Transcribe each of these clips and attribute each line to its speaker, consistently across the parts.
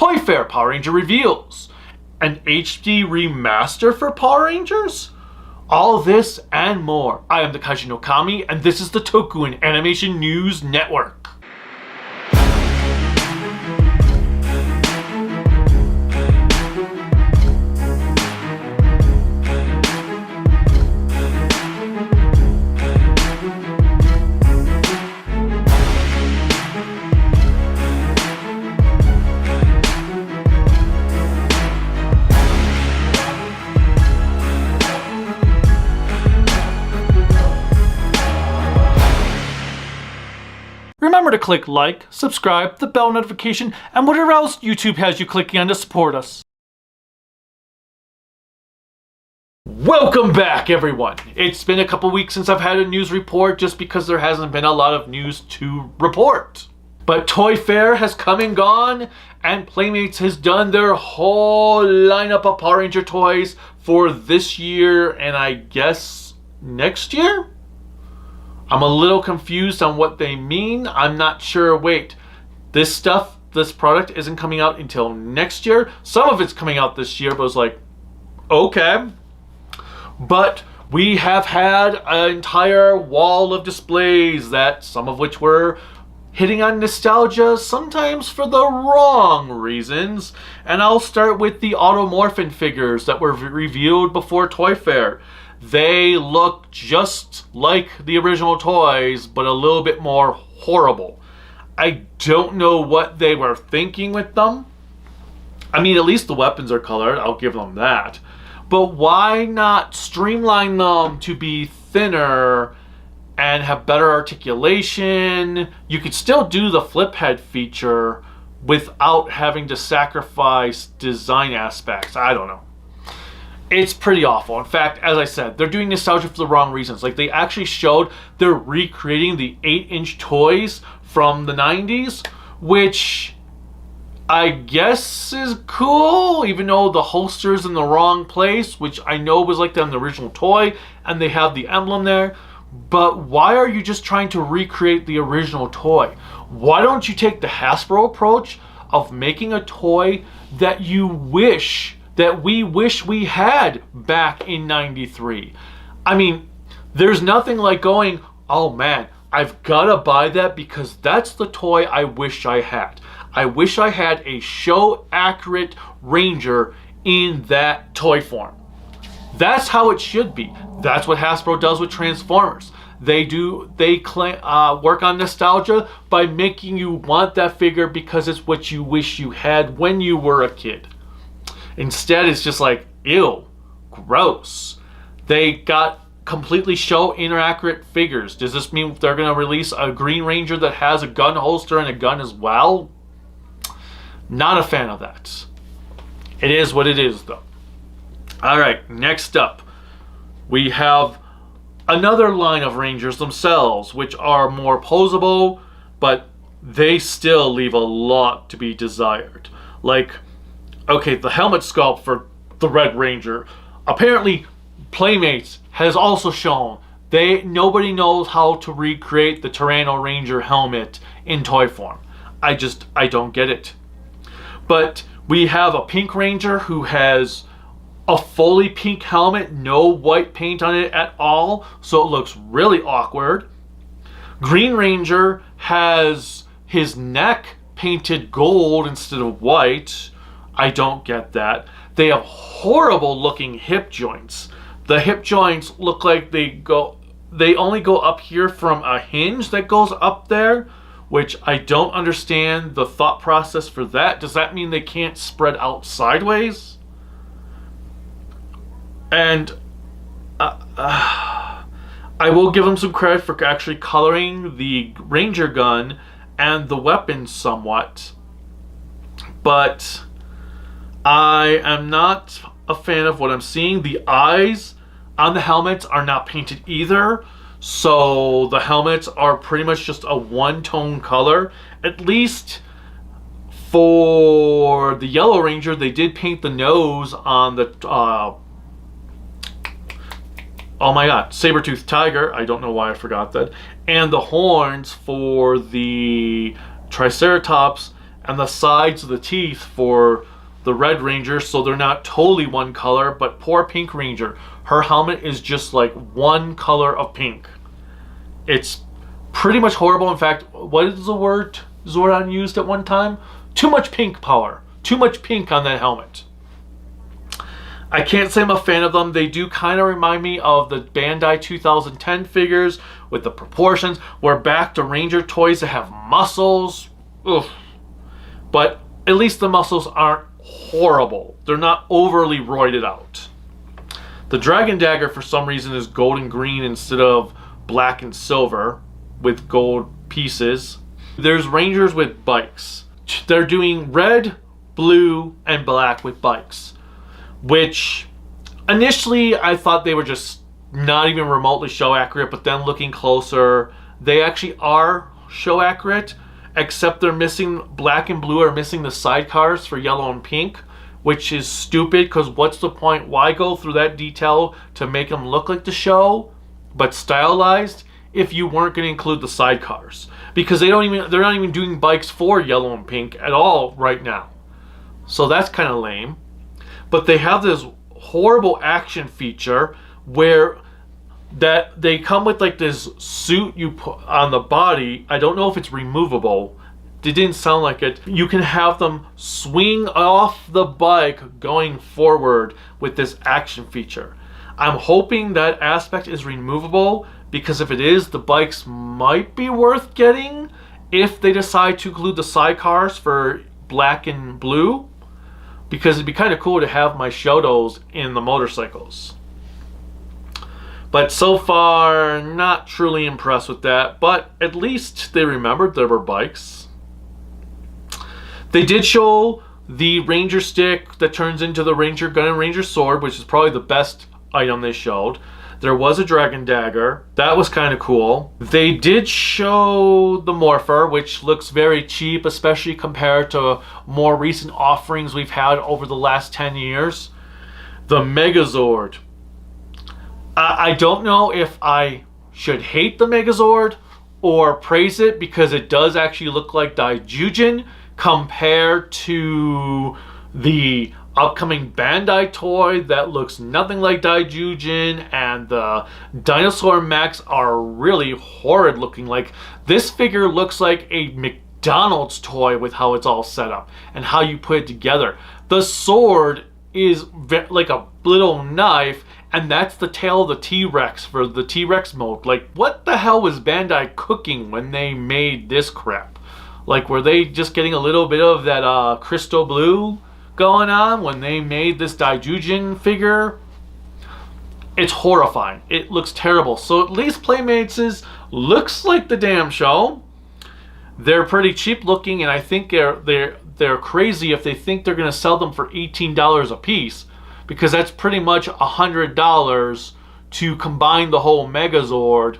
Speaker 1: Toy Fair Power Ranger reveals an HD remaster for Power Rangers? All this and more. I am the Kaiju no Kami, and this is the Toku and Animation News Network. Remember to click like, subscribe, the bell notification, and whatever else YouTube has you clicking on to support us. Welcome back, everyone. It's been a couple weeks since I've had a news report just because there hasn't been a lot of news to report. But Toy Fair has come and gone, and Playmates has done their whole lineup of Power Ranger toys for this year and I guess next year? I'm a little confused on what they mean. I'm not sure. Wait, this product isn't coming out until next year. Some of it's coming out this year, but it's like, okay. But we have had an entire wall of displays that some of which were hitting on nostalgia, sometimes for the wrong reasons. And I'll start with the Automorphin figures that were revealed before Toy Fair. They look just like the original toys, but a little bit more horrible. I don't know what they were thinking with them. I mean, at least the weapons are colored, I'll give them that. But why not streamline them to be thinner and have better articulation? You could still do the flip head feature without having to sacrifice design aspects. I don't know. It's pretty awful. In fact, as I said, they're doing nostalgia for the wrong reasons. Like, they actually showed they're recreating the 8-inch toys from the 90s, which I guess is cool, even though the holster's in the wrong place, which I know was like that in the original toy, and they have the emblem there. But why are you just trying to recreate the original toy? Why don't you take the Hasbro approach of making a toy that we wish we had back in '93. I mean, there's nothing like going, oh man, I've got to buy that because that's the toy I wish I had. I wish I had a show accurate Ranger in that toy form. That's how it should be. That's what Hasbro does with Transformers. They work on nostalgia by making you want that figure because it's what you wish you had when you were a kid. Instead, it's just like, ew, gross. They got completely show inaccurate figures. Does this mean they're going to release a Green Ranger that has a gun holster and a gun as well? Not a fan of that. It is what it is, though. Alright, next up, we have another line of Rangers themselves, which are more posable, but they still leave a lot to be desired. Like, okay, the helmet sculpt for the Red Ranger. Apparently, Playmates has also shown nobody knows how to recreate the Tyranno Ranger helmet in toy form. I don't get it. But we have a Pink Ranger who has a fully pink helmet, no white paint on it at all, so it looks really awkward. Green Ranger has his neck painted gold instead of white. I don't get that. They have horrible looking hip joints. The hip joints look like they only go up here from a hinge that goes up there, which I don't understand the thought process for that. Does that mean they can't spread out sideways? And I will give them some credit for actually coloring the Ranger gun and the weapons somewhat, but I am not a fan of what I'm seeing. The eyes on the helmets are not painted either, so the helmets are pretty much just a one-tone color. At least for the Yellow Ranger, they did paint the nose on the oh my god, saber-toothed tiger. I don't know why I forgot that. And the horns for the Triceratops and the sides of the teeth for the Red Ranger, so they're not totally one color. But poor Pink Ranger, her helmet is just like one color of pink. It's pretty much horrible. In fact, what is the word Zordon used at one time? Too much pink power. Too much pink on that helmet. I can't say I'm a fan of them. They do kind of remind me of the Bandai 2010 figures with the proportions. We're back to Ranger toys that have muscles. Ugh. But at least the muscles aren't horrible. They're not overly roided out. The Dragon Dagger for some reason is gold and green instead of black and silver with gold pieces. There's Rangers with bikes. They're doing red, blue, and black with bikes, which initially I thought they were just not even remotely show accurate, but then looking closer, they actually are show accurate, except they're missing black and blue are missing the sidecars for yellow and pink, which is stupid because what's the point? Why go through that detail to make them look like the show but stylized if you weren't going to include the sidecars? Because they're not even doing bikes for yellow and pink at all right now. So that's kind of lame. But they have this horrible action feature where that they come with like this suit you put on the body. I don't know if it's removable. It didn't sound like it. You can have them swing off the bike going forward with this action feature. I'm hoping that aspect is removable, because if it is, the bikes might be worth getting if they decide to include the sidecars for black and blue, because it'd be kind of cool to have my Shotos in the motorcycles. But so far, not truly impressed with that, but at least they remembered there were bikes. They did show the Ranger stick that turns into the Ranger gun and Ranger sword, which is probably the best item they showed. There was a Dragon Dagger. That was kind of cool. They did show the Morpher, which looks very cheap, especially compared to more recent offerings we've had over the last 10 years. The Megazord. I don't know if I should hate the Megazord or praise it, because it does actually look like Daijujin compared to the upcoming Bandai toy that looks nothing like Daijujin, and the dinosaur mechs are really horrid looking. Like, this figure looks like a McDonald's toy with how it's all set up and how you put it together. The sword is like a little knife, and that's the tail of the T-Rex for the T-Rex mode. Like, what the hell was Bandai cooking when they made this crap? Like, were they just getting a little bit of that crystal blue going on when they made this Daijujin figure? It's horrifying. It looks terrible. So at least Playmates looks like the damn show. They're pretty cheap looking, and I think they're crazy if they think they're going to sell them for $18 a piece, because that's pretty much $100 to combine the whole Megazord,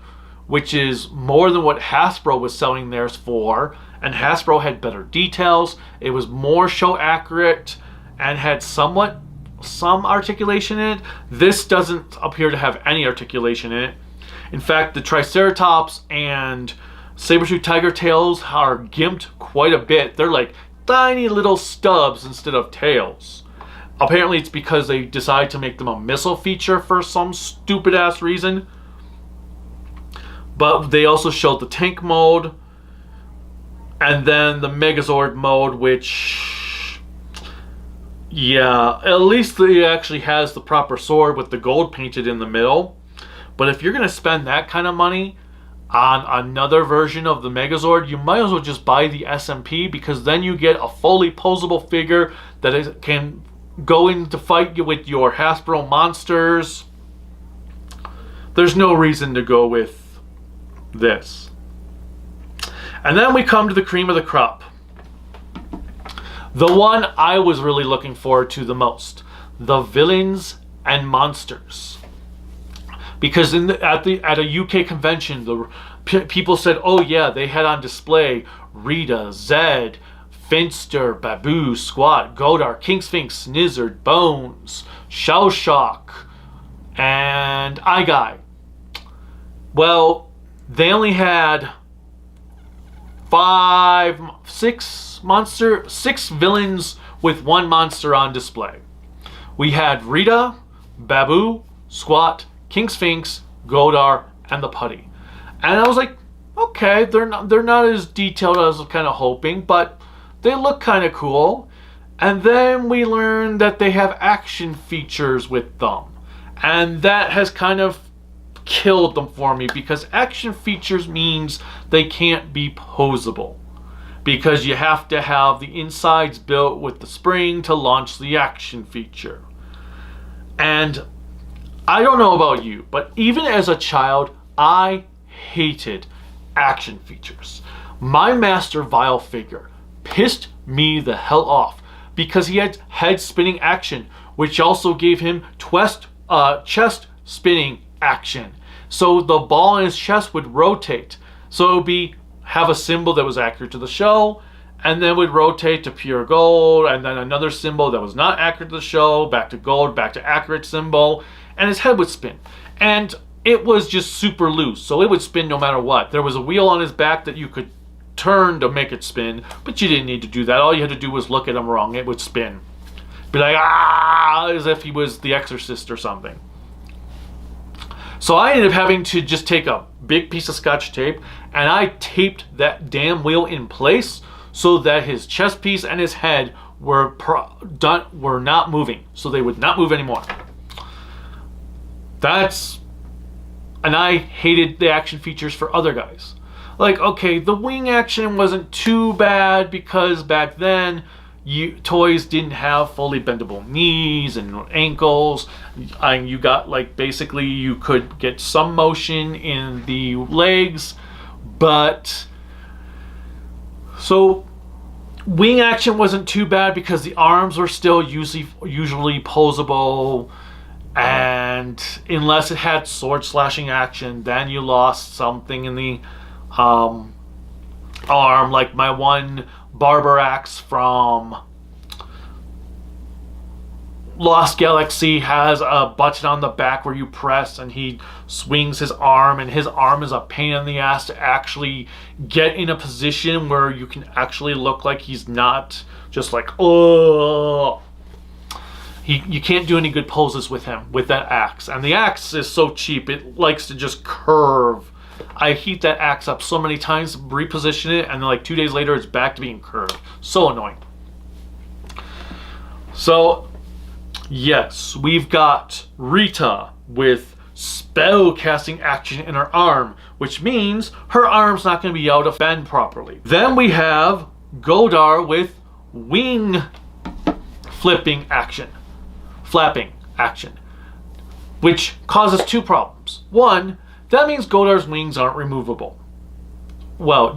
Speaker 1: which is more than what Hasbro was selling theirs for. And Hasbro had better details. It was more show accurate and had some articulation in it. This doesn't appear to have any articulation in it. In fact, the Triceratops and Saber-tooth tiger tails are gimped quite a bit. They're like tiny little stubs instead of tails. Apparently it's because they decided to make them a missile feature for some stupid ass reason. But they also showed the tank mode, and then the Megazord mode, which, yeah, at least it actually has the proper sword with the gold painted in the middle. But if you're going to spend that kind of money on another version of the Megazord, you might as well just buy the SMP, because then you get a fully posable figure that can go in to fight you with your Hasbro monsters. There's no reason to go with this. And then we come to the cream of the crop. The one I was really looking forward to the most. The villains and monsters. Because at a UK convention, the people said, oh yeah, they had on display Rita, Zed, Finster, Babu, Squat, Godar, King Sphinx, Snizzard, Bones, Shell Shock, and Eye Guy. Well, they only had six villains with one monster on display. We had Rita, Babu, Squat, King Sphinx, Godar, and the Putty. And I was like, okay, they're not as detailed as I was kind of hoping, but they look kind of cool. And then we learned that they have action features with them. And that has kind of killed them for me, because action features means they can't be posable, because you have to have the insides built with the spring to launch the action feature. And I don't know about you, but even as a child, I hated action features. My Master Vile figure pissed me the hell off because he had head spinning action, which also gave him chest spinning action. So the ball in his chest would rotate. So it would have a symbol that was accurate to the show, and then would rotate to pure gold, and then another symbol that was not accurate to the show, back to gold, back to accurate symbol, and his head would spin. And it was just super loose, so it would spin no matter what. There was a wheel on his back that you could turn to make it spin, but you didn't need to do that. All you had to do was look at him wrong. It would spin. Be like, ah, as if he was the Exorcist or something. So I ended up having to just take a big piece of Scotch tape, and I taped that damn wheel in place so that his chest piece and his head were not moving. So they would not move anymore. And I hated the action features for other guys. Like, okay, the wing action wasn't too bad because back then toys didn't have fully bendable knees and ankles. You got, like, basically you could get some motion in the legs, but so wing action wasn't too bad because the arms were still usually posable, and unless it had sword slashing action, then you lost something in the arm. Like my one barber axe from Lost Galaxy has a button on the back where you press and he swings his arm, and his arm is a pain in the ass to actually get in a position where you can actually look like he's not just like, oh. You can't do any good poses with him, with that axe. And the axe is so cheap, it likes to just curve. I heat that axe up so many times, reposition it, and then like 2 days later it's back to being curved. So annoying. So, yes, we've got Rita with spell casting action in her arm, which means her arm's not going to be able to bend properly. Then we have Godar with wing flapping action, which causes two problems. One, that means Godar's wings aren't removable. Well,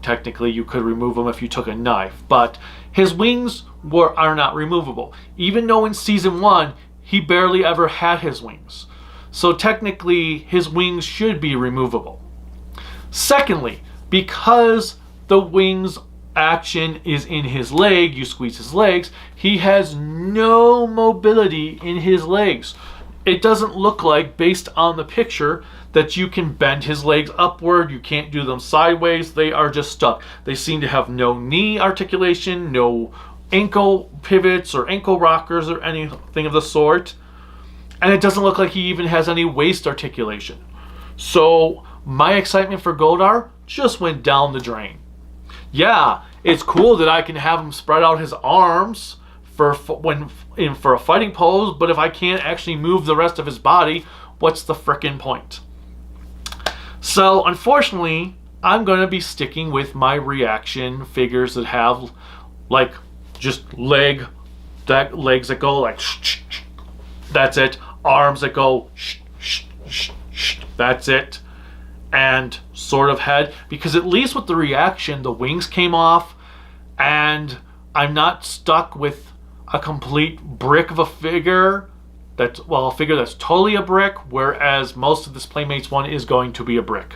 Speaker 1: technically you could remove them if you took a knife, but his wings are not removable. Even though in season 1, he barely ever had his wings. So technically, his wings should be removable. Secondly, because the wings action is in his leg, you squeeze his legs, he has no mobility in his legs. It doesn't look like, based on the picture, that you can bend his legs upward. You can't do them sideways. They are just stuck. They seem to have no knee articulation, no ankle pivots or ankle rockers or anything of the sort. And it doesn't look like he even has any waist articulation. So my excitement for Godar just went down the drain. Yeah, it's cool that I can have him spread out his arms for a fighting pose, but if I can't actually move the rest of his body, what's the frickin' point? So unfortunately, I'm going to be sticking with my reaction figures that have like just legs that go like shh, shh, that's it, arms that go shh, shh, shh, shh, that's it, and sort of head, because at least with the reaction the wings came off and I'm not stuck with a complete brick of a figure a figure that's totally a brick, whereas most of this Playmates one is going to be a brick.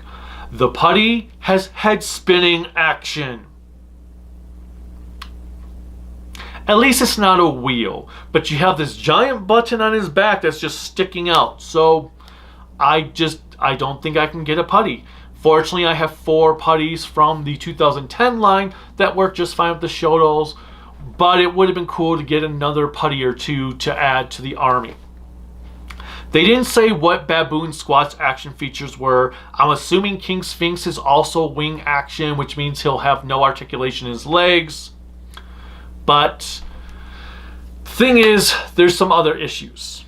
Speaker 1: The Putty has head spinning action. At least it's not a wheel, but you have this giant button on his back that's just sticking out. So I don't think I can get a Putty. Fortunately, I have 4 putties from the 2010 line that work just fine with the Shotos, but it would have been cool to get another putty or 2 to add to the army. They didn't say what Baboon Squat's action features were. I'm assuming King Sphinx is also wing action, which means he'll have no articulation in his legs. But thing is, there's some other issues.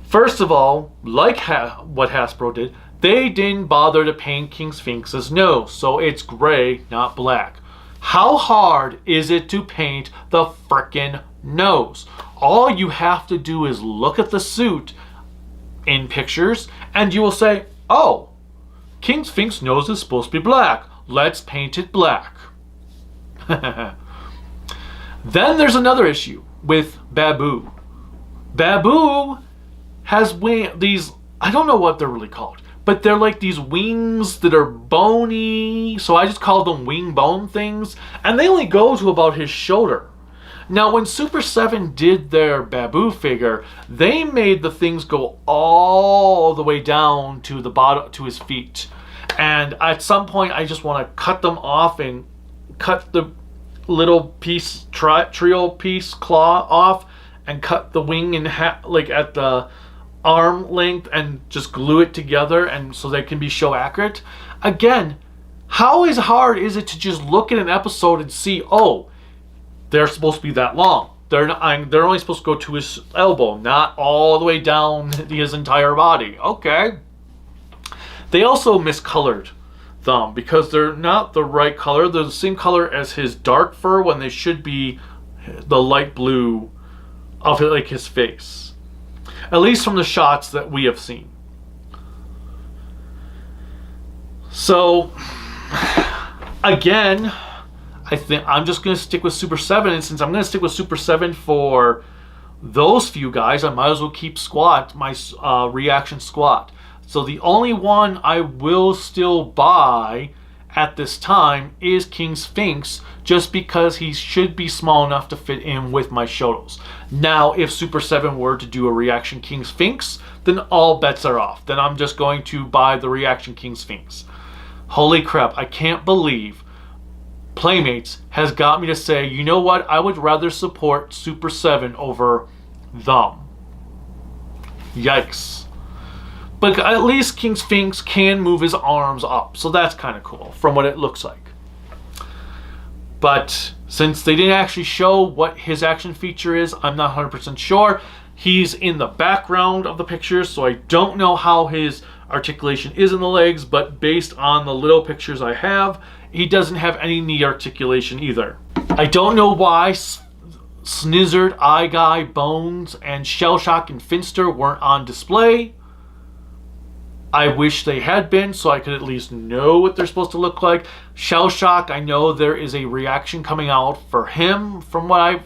Speaker 1: First of all, like what Hasbro did, they didn't bother to paint King Sphinx's nose, so it's gray, not black. How hard is it to paint the frickin' nose? All you have to do is look at the suit in pictures and you will say, oh, King Sphinx's nose is supposed to be black. Let's paint it black. Then there's another issue with Babu. Babu has these, I don't know what they're really called, but they're like these wings that are bony, so I just call them wing bone things, and they only go to about his shoulder. Now, when Super 7 did their Babu figure, they made the things go all the way down to the bottom, to his feet. And at some point, I just want to cut them off and cut the little piece, trio piece claw off, and cut the wing in half, like at the arm length, and just glue it together, and so they can be show accurate. Again, how hard is it to just look at an episode and see, oh, they're supposed to be that long. They're only supposed to go to his elbow, not all the way down his entire body. Okay. They also miscolored them because they're not the right color. They're the same color as his dark fur when they should be the light blue of like his face. At least from the shots that we have seen. So, again, I think I'm just going to stick with Super 7, and since I'm going to stick with Super 7 for those few guys, I might as well keep Squat, my reaction Squat. So the only one I will still buy at this time is King Sphinx, just because he should be small enough to fit in with my Shotos. Now, if Super 7 were to do a reaction King Sphinx, then all bets are off. Then I'm just going to buy the reaction King Sphinx. Holy crap, I can't believe Playmates has got me to say, you know what, I would rather support Super 7 over them. Yikes. But at least King Sphinx can move his arms up, so that's kind of cool from what it looks like. But since they didn't actually show what his action feature is, I'm not 100% sure. He's in the background of the pictures, so I don't know how his articulation is in the legs, but based on the little pictures I have, he doesn't have any knee articulation either. I don't know why Snizzard, Eye Guy, Bones, and Shellshock and Finster weren't on display. I wish they had been, so I could at least know what they're supposed to look like. Shellshock, I know there is a reaction coming out for him from what I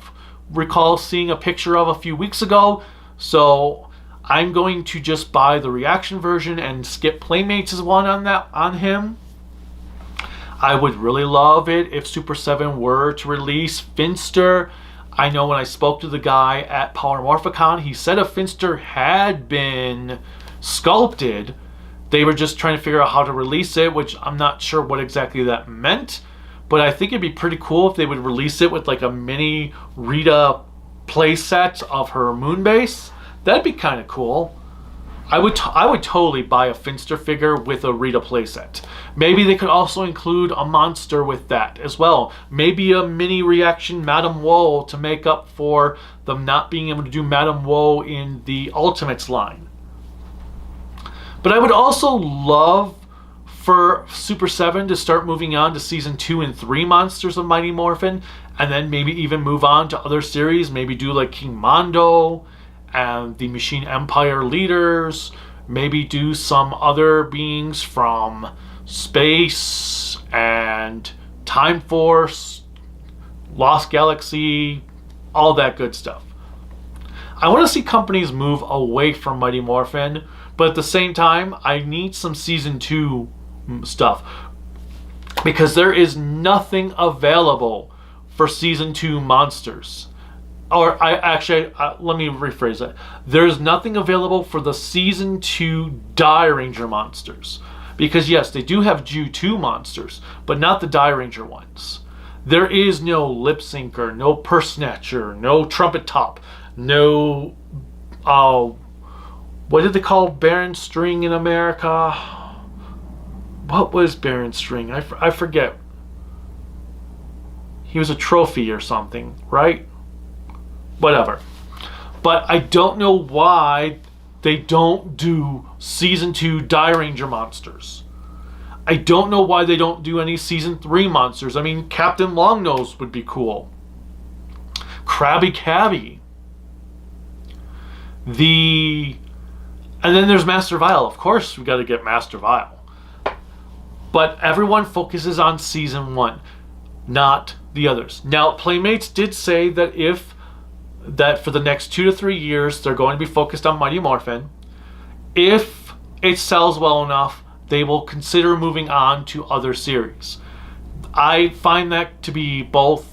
Speaker 1: recall seeing a picture of a few weeks ago. So I'm going to just buy the reaction version and skip Playmates as one on him. I would really love it if Super 7 were to release Finster. I know when I spoke to the guy at Power Morphicon, he said if Finster had been sculpted, they were just trying to figure out how to release it, which I'm not sure what exactly that meant. But I think it'd be pretty cool if they would release it with like a mini Rita playset of her moon base. That'd be kind of cool. I would totally buy a Finster figure with a Rita playset. Maybe they could also include a monster with that as well. Maybe a mini reaction Madame Woe to make up for them not being able to do Madame Woe in the Ultimates line. But I would also love for Super 7 to start moving on to Season 2 and 3 monsters of Mighty Morphin, and then maybe even move on to other series. Maybe do like King Mondo and the Machine Empire leaders. Maybe do some other beings from space and Time Force, Lost Galaxy, all that good stuff. I want to see companies move away from Mighty Morphin, but at the same time, I need some Season 2 stuff, because there is nothing available for Season 2 monsters. Or let me rephrase that. There's nothing available for the Season 2 Die Ranger monsters. Because yes, they do have Jew 2 monsters, but not the Die Ranger ones. There is no lip syncer, no purse snatcher, no trumpet top, no what did they call Baron String in America? What was Baron String? I forget. He was a trophy or something, right? Whatever. But I don't know why they don't do Season 2 Die Ranger monsters. I don't know why they don't do any Season 3 monsters. I mean, Captain Longnose would be cool. Krabby Cabby. And then there's Master Vile. Of course, we got to get Master Vile. But everyone focuses on Season 1, not the others. Now, Playmates did say that for the next 2 to 3 years, they're going to be focused on Mighty Morphin. If it sells well enough, they will consider moving on to other series. I find that to be both.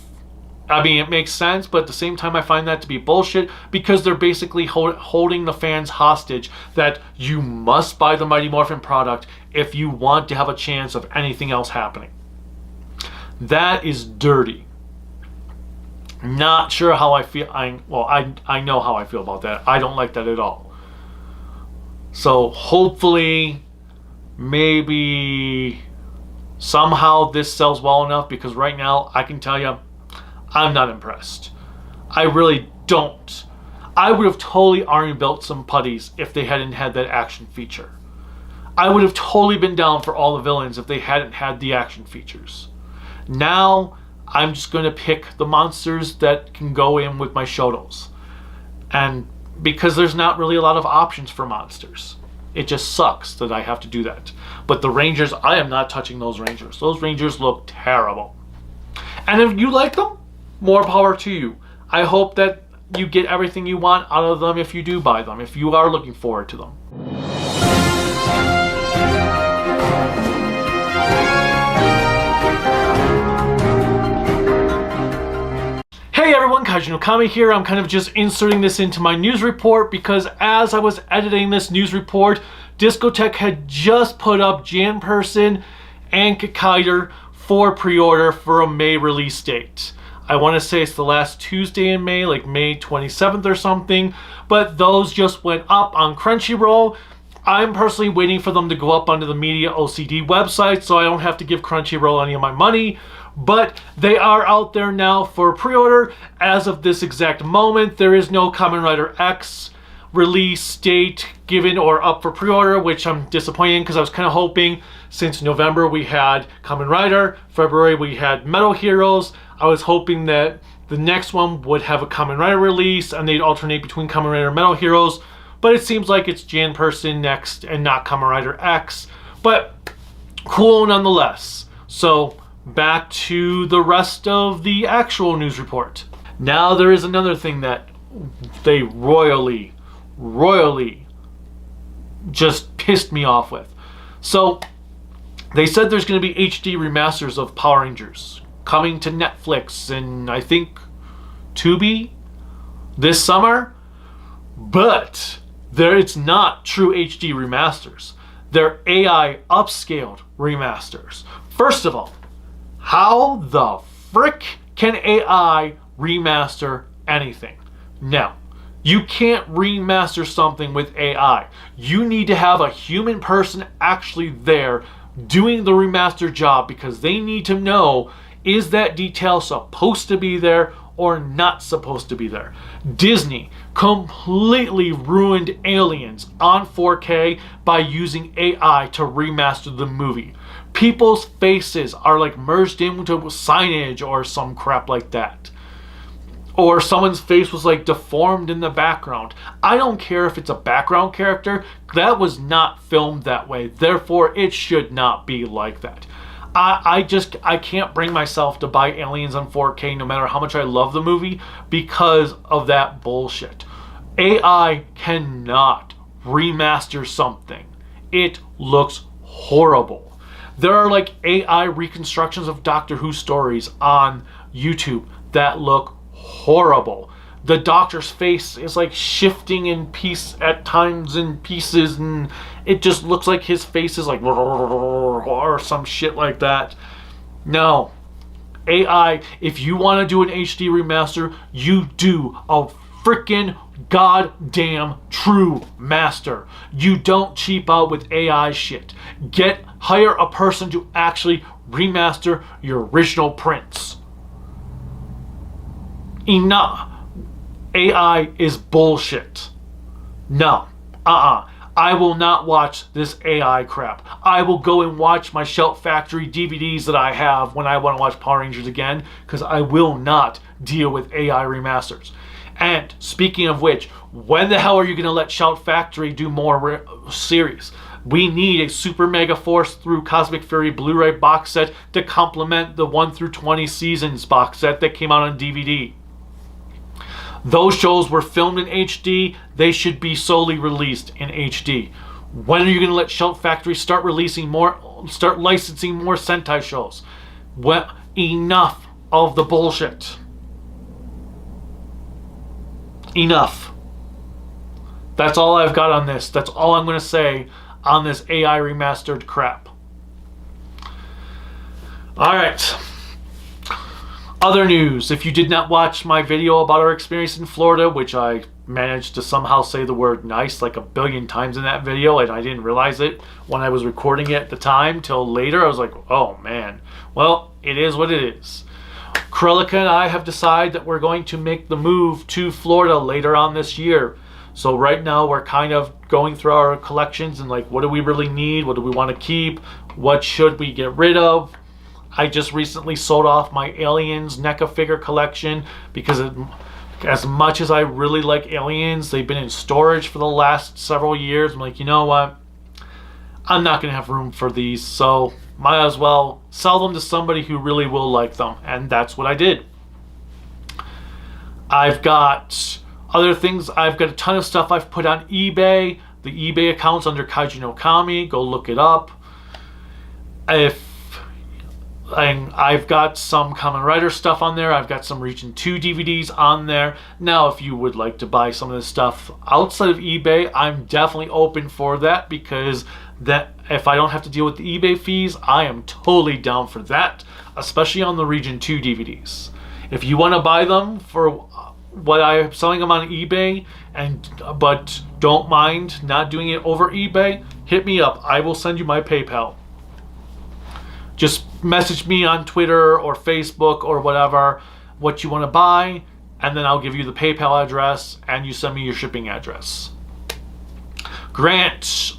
Speaker 1: I mean, it makes sense, but at the same time, I find that to be bullshit because they're basically holding the fans hostage that you must buy the Mighty Morphin product if you want to have a chance of anything else happening. That is dirty. Not sure how I feel. I know how I feel about that. I don't like that at all. So hopefully, maybe somehow this sells well enough, because right now I can tell you I'm not impressed. I really don't. I would have totally army built some putties if they hadn't had that action feature. I would have totally been down for all the villains if they hadn't had the action features. Now I'm just going to pick the monsters that can go in with my Shotos. And because there's not really a lot of options for monsters. It just sucks that I have to do that. But the Rangers, I am not touching those Rangers. Those Rangers look terrible. And if you like them, more power to you. I hope that you get everything you want out of them if you do buy them, if you are looking forward to them. Hey everyone, Kaiju no Kami here. I'm kind of just inserting this into my news report because as I was editing this news report, Discotek had just put up Jan Person and Kaiju for pre-order for a May release date. I want to say it's the last Tuesday in May, like May 27th or something, but those just went up on Crunchyroll. I'm personally waiting for them to go up onto the Media OCD website so I don't have to give Crunchyroll any of my money. But they are out there now for pre-order. As of this exact moment, there is no Kamen Rider X release date given or up for pre-order, which I'm disappointed in because I was kind of hoping, since November we had Kamen Rider, February we had Metal Heroes, I was hoping that the next one would have a Kamen Rider release and they'd alternate between Kamen Rider and Metal Heroes, but it seems like it's Jan Person next and not Kamen Rider X, but cool nonetheless. So back to the rest of the actual news report. Now there is another thing that they royally just pissed me off with. So they said there's going to be HD remasters of Power Rangers coming to Netflix and I think Tubi this summer, but it's not true HD remasters. They're AI upscaled remasters. First of all, how the frick can AI remaster anything? Now, you can't remaster something with AI. You need to have a human person actually there doing the remaster job because they need to know, is that detail supposed to be there or not supposed to be there? Disney completely ruined Aliens on 4K by using AI to remaster the movie. People's faces are like merged into signage or some crap like that. Or someone's face was like deformed in the background. I don't care if it's a background character. That was not filmed that way. Therefore, it should not be like that. I can't bring myself to buy Aliens on 4K no matter how much I love the movie because of that bullshit. AI cannot remaster something. It looks horrible. There are like AI reconstructions of Doctor Who stories on YouTube that look horrible. the Doctor's face is like shifting in at times in pieces, and it just looks like his face is like or some shit like that. No. AI, if you want to do an HD remaster, you do a freaking goddamn true master. You don't cheap out with AI shit. Hire a person to actually remaster your original prints. Enough. AI is bullshit. No. I will not watch this AI crap. I will go and watch my Shout Factory DVDs that I have when I want to watch Power Rangers again, because I will not deal with AI remasters. And speaking of which, when the hell are you going to let Shout Factory do more series? We need a Super Mega Force through Cosmic Fury Blu-ray box set to complement the 1 through 20 seasons box set that came out on DVD. Those shows were filmed in HD. They should be solely released in HD. When are you going to let Shout Factory start licensing more Sentai shows? Enough of the bullshit. Enough. That's all I've got on this. That's all I'm going to say on this AI remastered crap. Alright. Other news. If you did not watch my video about our experience in Florida, which I managed to somehow say the word nice like a billion times in that video, and I didn't realize it when I was recording it at the time till later. I was like, oh man. Well, it is what it is. Krillika and I have decided that we're going to make the move to Florida later on this year. So right now we're kind of going through our collections and like, what do we really need? What do we want to keep? What should we get rid of? I just recently sold off my Aliens NECA figure collection because as much as I really like Aliens, they've been in storage for the last several years. I'm like, you know what? I'm not going to have room for these, so might as well sell them to somebody who really will like them. And that's what I did. I've got other things. I've got a ton of stuff I've put on eBay. The eBay account's under Kaiju no Kami. Go look it up. I've got some Kamen Rider stuff on there. I've got some Region 2 DVDs on there. Now, if you would like to buy some of this stuff outside of eBay, I'm definitely open for that, because that if I don't have to deal with the eBay fees, I am totally down for that, especially on the Region 2 DVDs. If you want to buy them for what I'm selling them on eBay, but don't mind not doing it over eBay, hit me up. I will send you my PayPal. Just message me on Twitter or Facebook or whatever what you want to buy, and then I'll give you the PayPal address and you send me your shipping address. Grant,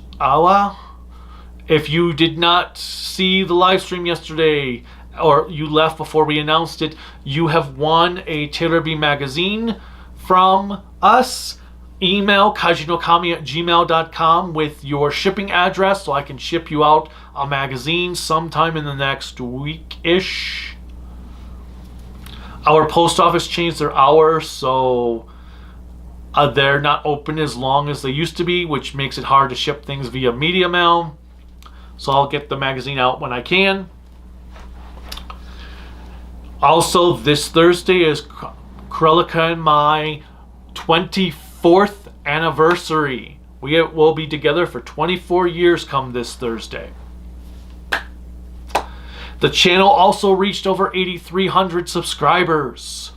Speaker 1: if you did not see the live stream yesterday, or you left before we announced it, you have won a Taylor B magazine from us. Email kaijunokami@gmail.com with your shipping address so I can ship you out a magazine sometime in the next week-ish. Our post office changed their hours, so they're not open as long as they used to be, which makes it hard to ship things via media mail. So I'll get the magazine out when I can. Also, this Thursday is Krillika and my 24th anniversary. We will be together for 24 years come this Thursday. The channel also reached over 8,300 subscribers.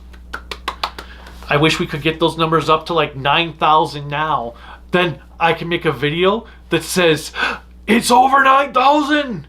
Speaker 1: I wish we could get those numbers up to like 9,000 now. Then I can make a video that says, it's over 9,000!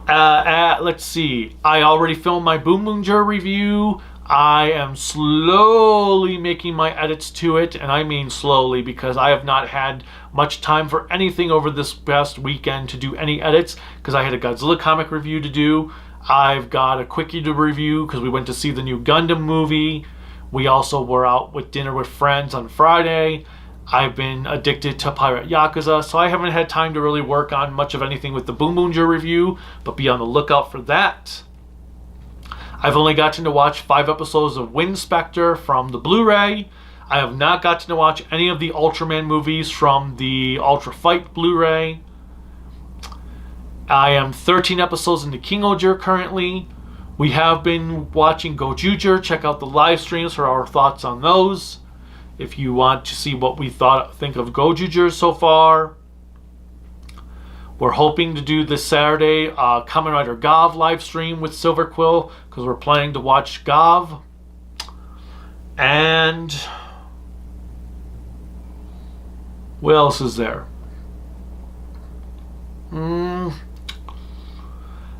Speaker 1: Let's see. I already filmed my Boom Boomger review. I am slowly making my edits to it, and I mean slowly because I have not had much time for anything over this past weekend to do any edits, because I had a Godzilla comic review to do. I've got a quickie to review because we went to see the new Gundam movie. We also were out with dinner with friends on Friday. I've been addicted to Pirate Yakuza, so I haven't had time to really work on much of anything with the Boom Boomger review, but be on the lookout for that. I've only gotten to watch 5 episodes of Wind Spectre from the Blu-ray. I have not gotten to watch any of the Ultraman movies from the Ultra Fight Blu-ray. I am 13 episodes into King Oger currently. We have been watching Gojuger. Check out the live streams for our thoughts on those. If you want to see what we think of Gojuger so far. We're hoping to do this Saturday Kamen Rider Gov live stream with Silver Quill because we're planning to watch Gov. And what else is there?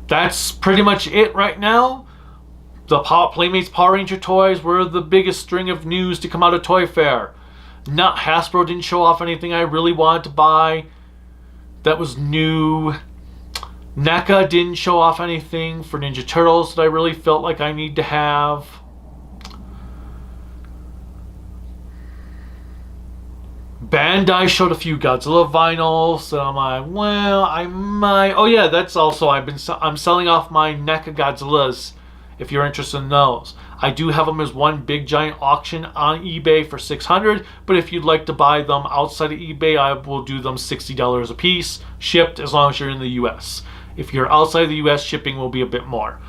Speaker 1: That's pretty much it right now. The Playmates Power Ranger toys were the biggest string of news to come out of Toy Fair. Hasbro didn't show off anything I really wanted to buy that was new. NECA didn't show off anything for Ninja Turtles that I really felt like I need to have. Bandai showed a few Godzilla vinyls that I'm like, well, I might. Oh yeah, that's also I'm selling off my NECA Godzillas if you're interested in those. I do have them as one big giant auction on eBay for $600, but if you'd like to buy them outside of eBay, I will do them $60 a piece, shipped as long as you're in the US. If you're outside of the US, shipping will be a bit more.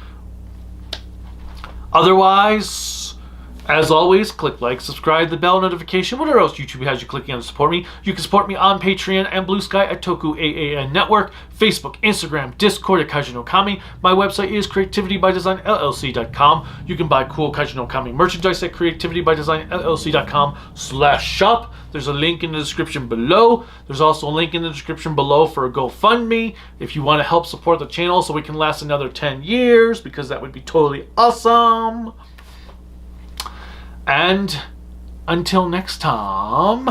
Speaker 1: Otherwise, as always, click like, subscribe, the bell notification, whatever else YouTube has you clicking on to support me. You can support me on Patreon and Bluesky at Toku Network, Facebook, Instagram, Discord at Kaiju no Kami. My website is creativitybydesignllc.com. You can buy cool Kaiju no Kami merchandise at creativitybydesignllc.com/shop. There's a link in the description below. There's also a link in the description below for a GoFundMe if you want to help support the channel so we can last another 10 years, because that would be totally awesome. And until next time,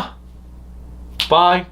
Speaker 1: bye.